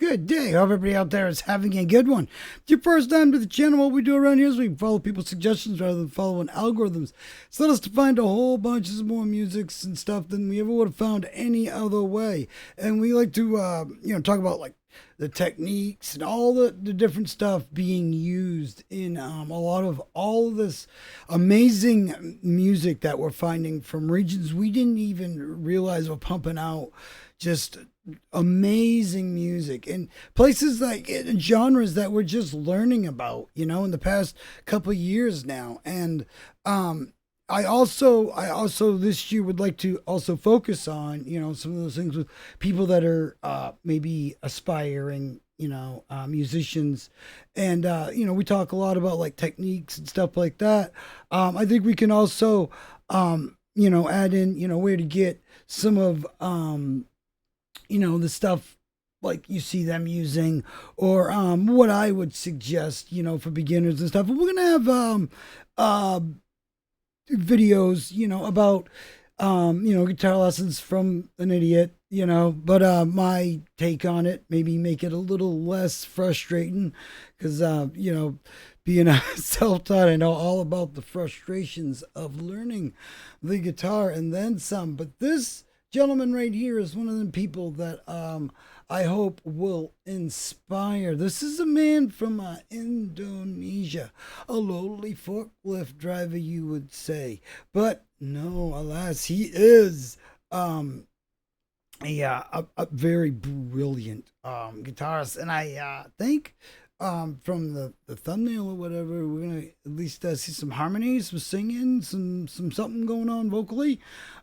good day. Hope everybody out there is having a good one. If it's your first time to the channel, what we do around here is we follow people's suggestions rather than following algorithms. It's led us to find a whole bunch of more musics and stuff than we ever would have found any other way. And we like to, talk about like the techniques and all the different stuff being used in a lot of all of this amazing music that we're finding from regions we didn't even realize were pumping out just amazing music and places like genres that we're just learning about, in the past couple of years now. And I also this year would like to also focus on, some of those things with people that are maybe aspiring, musicians. And, we talk a lot about like techniques and stuff like that. I think we can also, add in, where to get some of, the stuff like you see them using, or what I would suggest, for beginners and stuff. And we're going to have videos, about, guitar lessons from an idiot, but my take on it, maybe make it a little less frustrating because, being a self-taught, I know all about the frustrations of learning the guitar and then some. But this gentleman right here is one of the people that I hope will inspire. This is a man from Indonesia, a lowly forklift driver, you would say, but no, alas, he is a very brilliant guitarist, and I think from the thumbnail or whatever, we're gonna at least see some harmonies, some singing, some something going on vocally.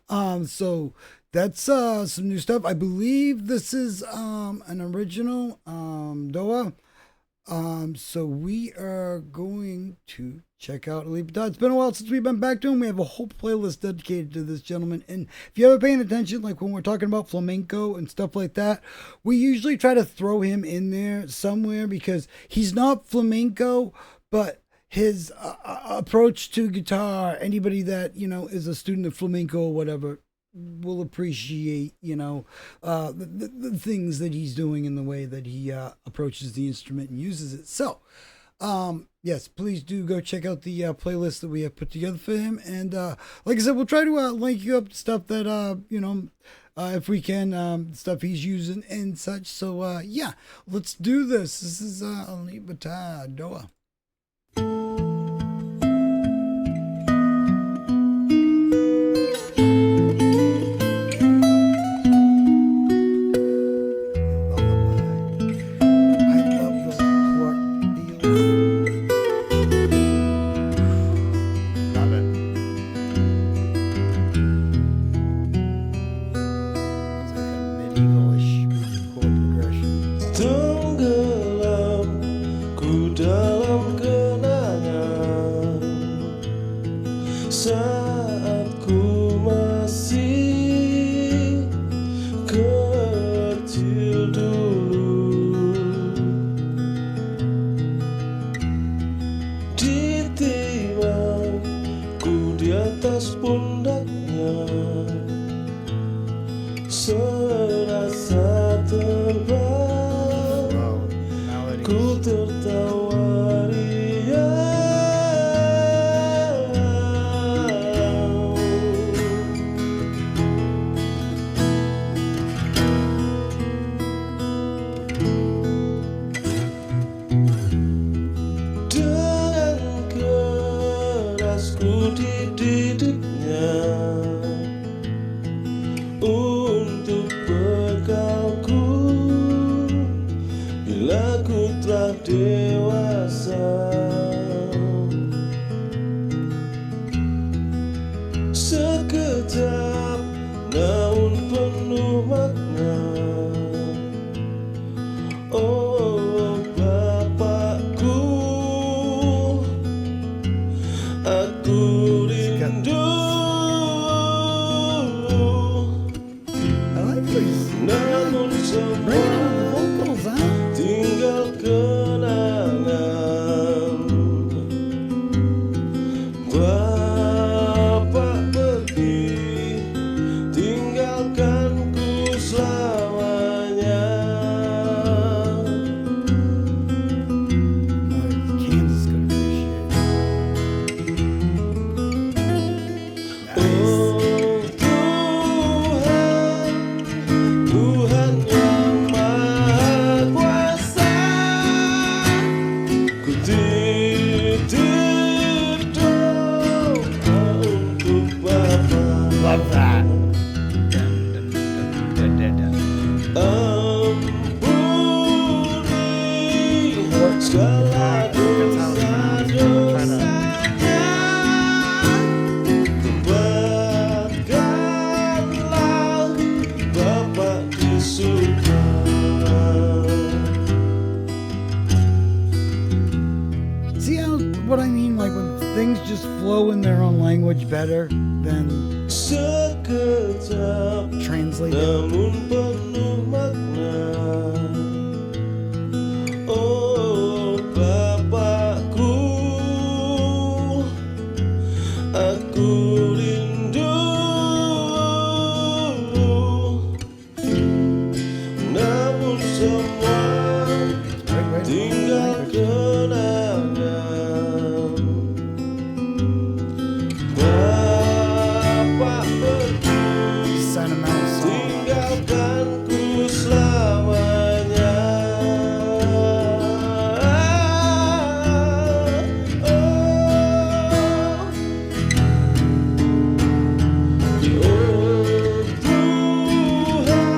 So that's some new stuff. I believe this is an original Doa. So we are going to check out Alip Ba Ta. It's been a while since we've been back to him. We have a whole playlist dedicated to this gentleman. And if you ever paying attention, like when we're talking about flamenco and stuff like that, we usually try to throw him in there somewhere because he's not flamenco, but his approach to guitar, anybody that, is a student of flamenco or whatever, will appreciate, the things that he's doing in the way that he approaches the instrument and uses it. So, yes, please do go check out the playlist that we have put together for him. And like I said, we'll try to link you up to stuff that, if we can, stuff he's using and such. So, yeah, let's do this. This is Alip Ba Ta, Doa. Saat ku masih kecil dulu, ditimangku di atas pundaknya, serasa terbang, ku tertawa riang. Didiknya untuk bekalku bila ku telah dewasa. Sekejap namun penuh makna. Oh Bapakku, aku rindu, namun semua tinggal kenangan. Bapak pergi, tinggalkanku selamanya. segala dosa-dosanya, tempatkanlah Bapa di surga. See how what I mean? Like when things just flow in their own language better than Sekejap translated. namun penuh makna. Oh Bapakku, aku rindu, namun semua tinggal kenangan. Bapak pergi, Sentimental song. tinggalkanku selamanya. Oh Tuhan,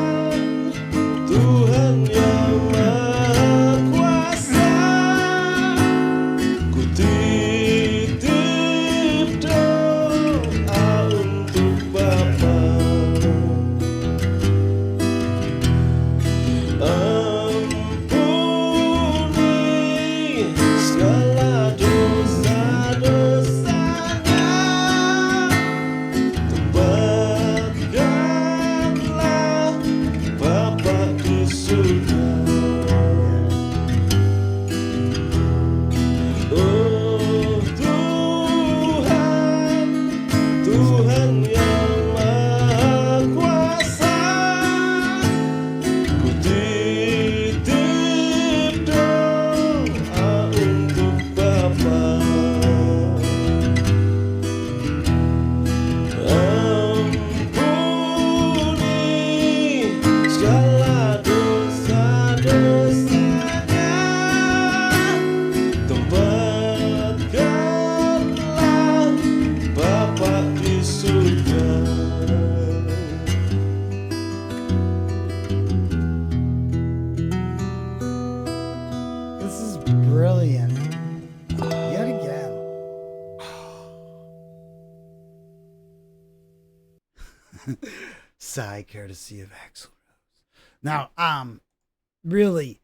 Tuhan yang Maha Kuasa, ku titip doa untuk Bapa. Ampuni segala dosa-dosanya, tempatkanlah Bapa di surga. Oh Tuhan, Tuhan yang Maha Kuasa, ku titip doa untuk Bapa. Ampuni segala dosa-dosanya, tempatkanlah Bapa di surga. This is brilliant. Yet again. Sigh courtesy of Axl Rose. Now, really,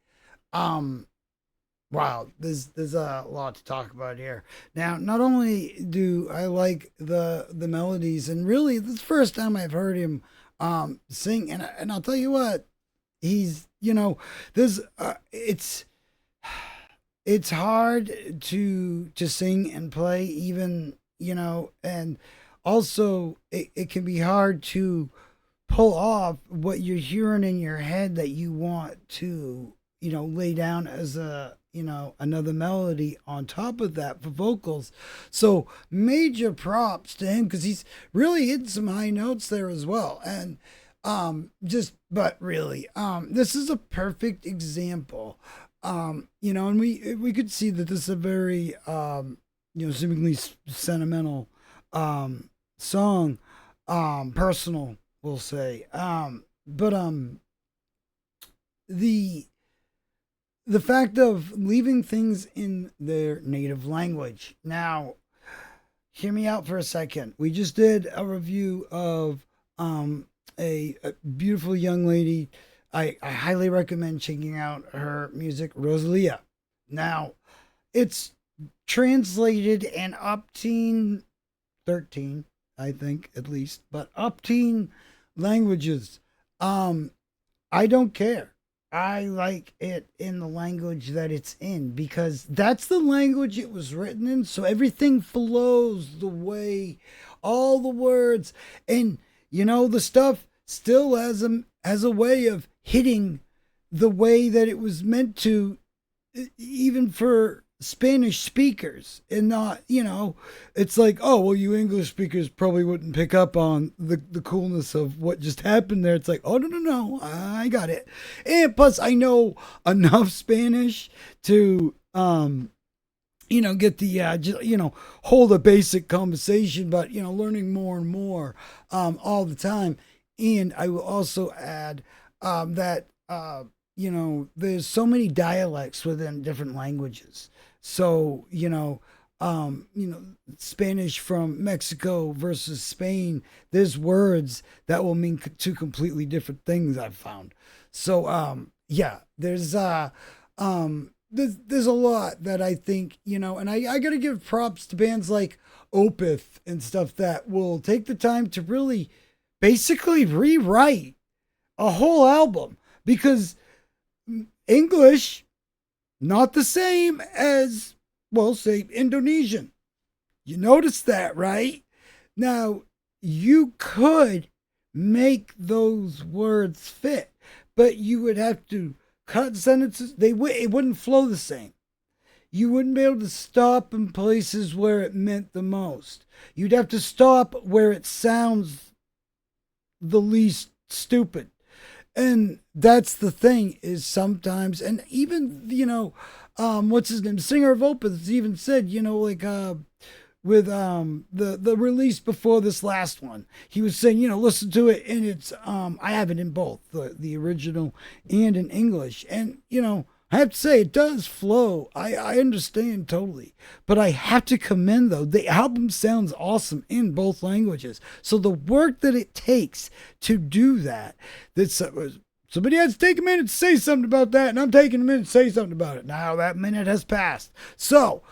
wow, there's a lot to talk about here. Now, not only do I like the melodies, and really, this is the first time I've heard him sing, and I'll tell you what, he's there's it's hard to sing and play, even and also it can be hard to pull off what you're hearing in your head that you want to lay down as a another melody on top of that for vocals. So major props to him, because he's really hitting some high notes there as well. And but really, this is a perfect example. And we could see that this is a very seemingly sentimental song, personal, we'll say. But the fact of leaving things in their native language. Now, hear me out for a second. We just did a review of a beautiful young lady. I highly recommend checking out her music, Rosalia. Now, it's translated in upteen 13, I think, at least, but upteen languages. I don't care. I like it in the language that it's in, because that's the language it was written in. So everything flows the way, all the words, and the stuff still has a way of hitting the way that it was meant to, even for Spanish speakers, and not, it's like, oh, well, you English speakers probably wouldn't pick up on the coolness of what just happened there. It's like, oh, no, I got it. And plus, I know enough Spanish to, get the, hold a basic conversation, but, learning more and more all the time. And I will also add that there's so many dialects within different languages. So, Spanish from Mexico versus Spain, there's words that will mean two completely different things I've found. So, yeah, there's a lot that I think, and I got to give props to bands like Opeth and stuff that will take the time to really basically rewrite a whole album because English, not the same as, well, say Indonesian. You notice that, right? Now, you could make those words fit, but you would have to cut sentences. It wouldn't flow the same. You wouldn't be able to stop in places where it meant the most. You'd have to stop where it sounds the least stupid. And that's the thing is sometimes, and even, what's his name? Singer of Opeth even said, with the release before this last one, he was saying, listen to it, and it's I have it in both the original and in English, and I have to say it does flow. I understand totally, but I have to commend though the album sounds awesome in both languages. So the work that it takes to do that's somebody has to take a minute to say something about that, and I'm taking a minute to say something about it. Now that minute has passed. So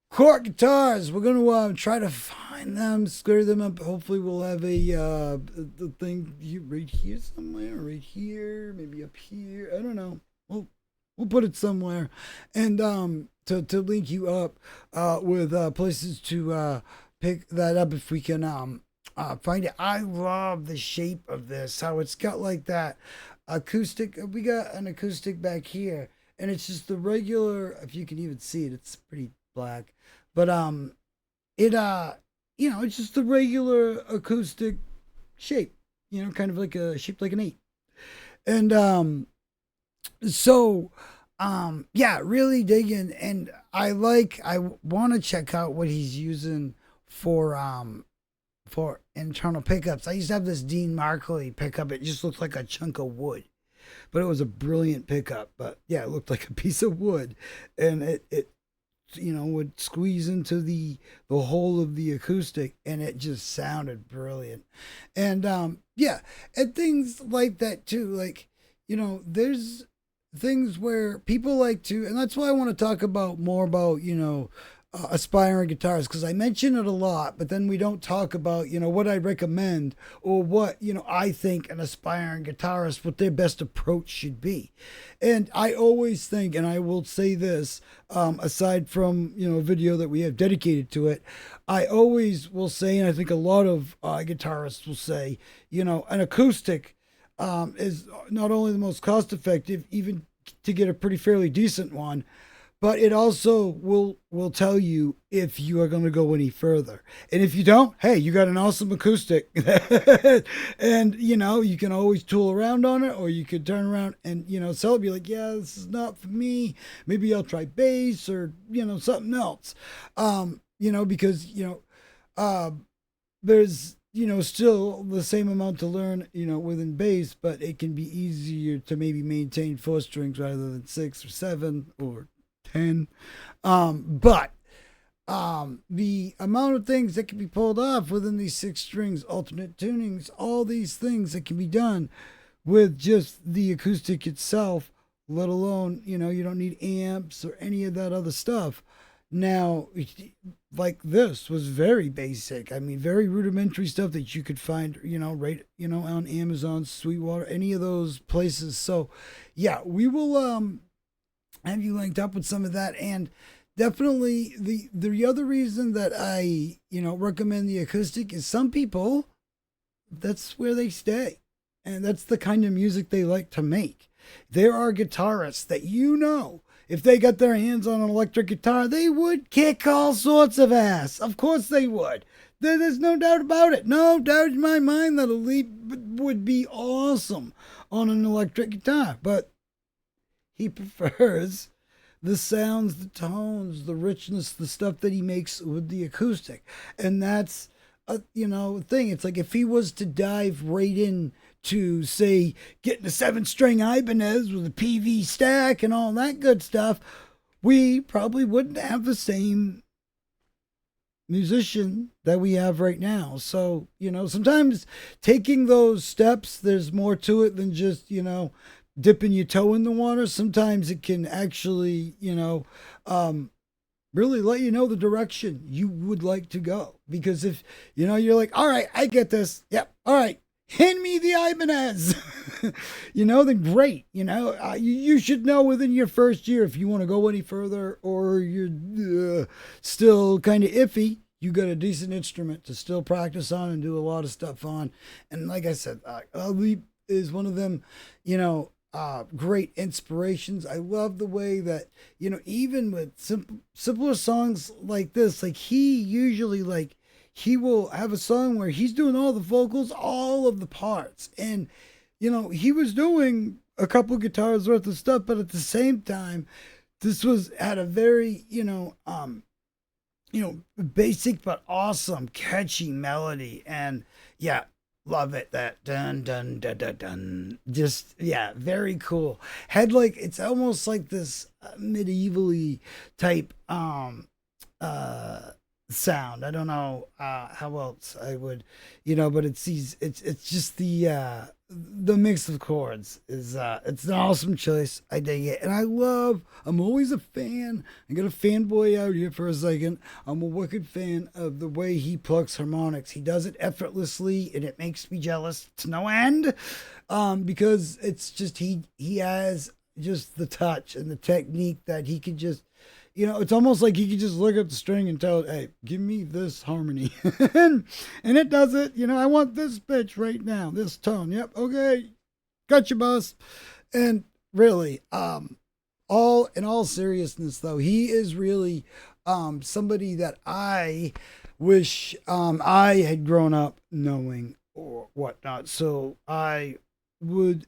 chord guitars, we're gonna try to find them, square them up. Hopefully, we'll have the thing right here somewhere, right here, maybe up here. I don't know. We'll put it somewhere, and to link you up with places to pick that up if we can find it. I love the shape of this, how it's got like that acoustic. We got an acoustic back here, and it's just the regular. If you can even see it, it's pretty black, but it's just the regular acoustic shape. Kind of like shaped like an 8, and so, yeah, really digging, and I want to check out what he's using for internal pickups. I used to have this Dean Markley pickup. It just looked like a chunk of wood, but it was a brilliant pickup. But yeah, it looked like a piece of wood, and it would squeeze into the whole of the acoustic, and it just sounded brilliant. And yeah, and things like that too. Like, there's things where people like to, and that's why I want to talk more about aspiring guitarists, because I mention it a lot, but then we don't talk about what I recommend or what I think an aspiring guitarist, what their best approach should be. And I always think, and I will say this, aside from a video that we have dedicated to it, I always will say, and I think a lot of guitarists will say, an acoustic is not only the most cost effective, even to get a pretty fairly decent one, but it also will tell you if you are going to go any further. And if you don't, hey, you got an awesome acoustic. And you can always tool around on it, or you could turn around and sell it, be like, yeah, this is not for me, maybe I'll try bass or something else. Because there's still the same amount to learn, within bass, but it can be easier to maybe maintain 4 strings rather than 6 or 7 or 10. But the amount of things that can be pulled off within these 6 strings, alternate tunings, all these things that can be done with just the acoustic itself, let alone, you don't need amps or any of that other stuff. Now, like this was very basic. I mean, very rudimentary stuff that you could find, right, on Amazon, Sweetwater, any of those places. So, yeah, we will have you linked up with some of that. And definitely the other reason that I, recommend the acoustic is some people, that's where they stay. And that's the kind of music they like to make. There are guitarists that if they got their hands on an electric guitar, they would kick all sorts of ass. Of course they would. There's no doubt about it. No doubt in my mind that Alip would be awesome on an electric guitar. But he prefers the sounds, the tones, the richness, the stuff that he makes with the acoustic. And that's a thing. It's like if he was to dive right in to, say, getting a 7-string Ibanez with a PV stack and all that good stuff, we probably wouldn't have the same musician that we have right now. So, sometimes taking those steps, there's more to it than just, dipping your toe in the water. Sometimes it can actually, really let you know the direction you would like to go. Because if, you're like, all right, I get this. Yep. All right. Hand me the Ibanez. Then great. You should know within your first year if you want to go any further, or you're still kind of iffy. You got a decent instrument to still practice on and do a lot of stuff on. And like I said, Alip is one of them, great inspirations. I love the way that, even with simpler songs like this, like he usually he will have a song where he's doing all the vocals, all of the parts. And, he was doing a couple guitars worth of stuff, but at the same time, this had a very, basic but awesome, catchy melody. And yeah, love it. That dun dun dun dun dun. Just, yeah, very cool. Had it's almost like this medievally type sound. I don't know how else I would, but it's just the mix of chords is it's an awesome choice. I dig it. And I'm always a fan. I got a fanboy out here for a second. I'm a wicked fan of the way he plucks harmonics. He does it effortlessly, and it makes me jealous to no end. Because it's just he has just the touch and the technique that he could just, it's almost like he could just look at the string and tell it, hey, give me this harmony. and it does it. I want this pitch right now, this tone. Yep, okay. Gotcha, boss. And really, in all seriousness, though, he is really somebody that I wish I had grown up knowing or whatnot. So I would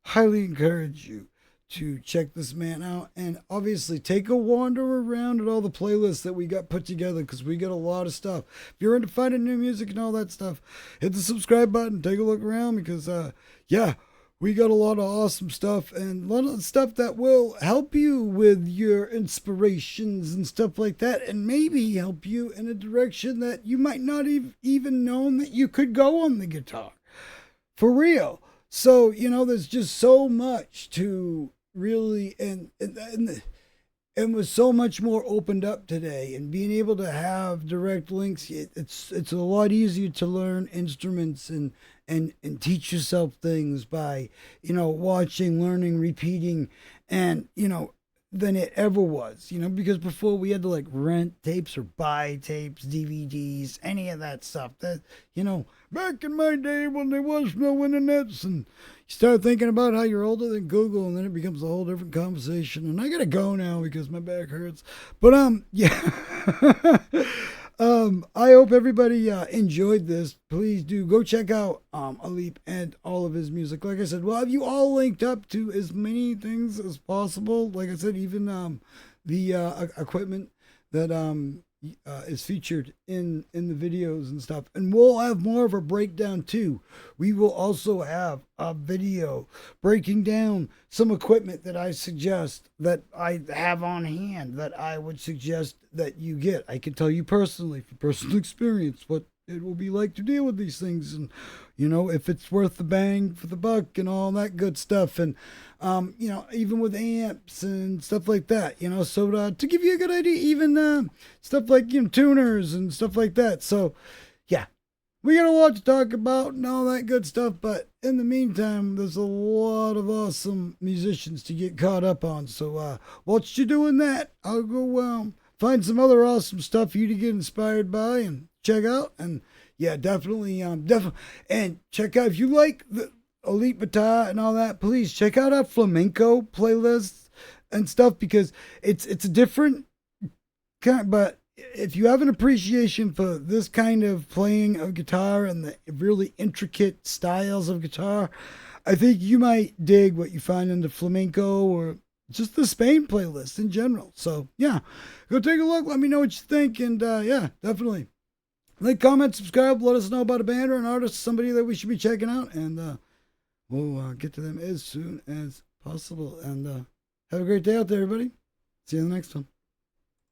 highly encourage you to check this man out, and obviously take a wander around at all the playlists that we got put together, because we got a lot of stuff. If you're into finding new music and all that stuff, hit the subscribe button, take a look around, because we got a lot of awesome stuff, and a lot of stuff that will help you with your inspirations and stuff like that, and maybe help you in a direction that you might not even known that you could go on the guitar. For real. So, there's just so much to really, and with so much more opened up today, and being able to have direct links, it's a lot easier to learn instruments and teach yourself things by, watching, learning, repeating, and, than it ever was, because before we had to rent tapes or buy tapes, DVDs, any of that stuff. That, back in my day when there was no internets, and you start thinking about how you're older than Google, and then it becomes a whole different conversation. And I gotta go now because my back hurts. But yeah. I hope everybody enjoyed this. Please do go check out Alip and all of his music. Like I said, we'll have you all linked up to as many things as possible. Like I said, even the equipment that is featured in the videos and stuff. And we'll have more of a breakdown too. We will also have a video breaking down some equipment that I suggest, that I have on hand, that I would suggest that you get. I can tell you personally, from personal experience, what it will be like to deal with these things, and if it's worth the bang for the buck and all that good stuff. And even with amps and stuff like that, so to give you a good idea, even stuff like tuners and stuff like that. So yeah, we got a lot to talk about and all that good stuff, but in the meantime, there's a lot of awesome musicians to get caught up on. So whilst you're doing that, I'll go find some other awesome stuff for you to get inspired by and check out. And yeah, definitely, and check out, if you like the Alip Ba Ta and all that, please check out our flamenco playlists and stuff, because it's a different kind. But if you have an appreciation for this kind of playing of guitar and the really intricate styles of guitar, I think you might dig what you find in the flamenco or just the Spain playlist in general. So yeah, go take a look. Let me know what you think. And yeah, definitely. Like, comment, subscribe. Let us know about a band or an artist, somebody that we should be checking out, and we'll get to them as soon as possible. And have a great day out there, everybody. See you in the next one.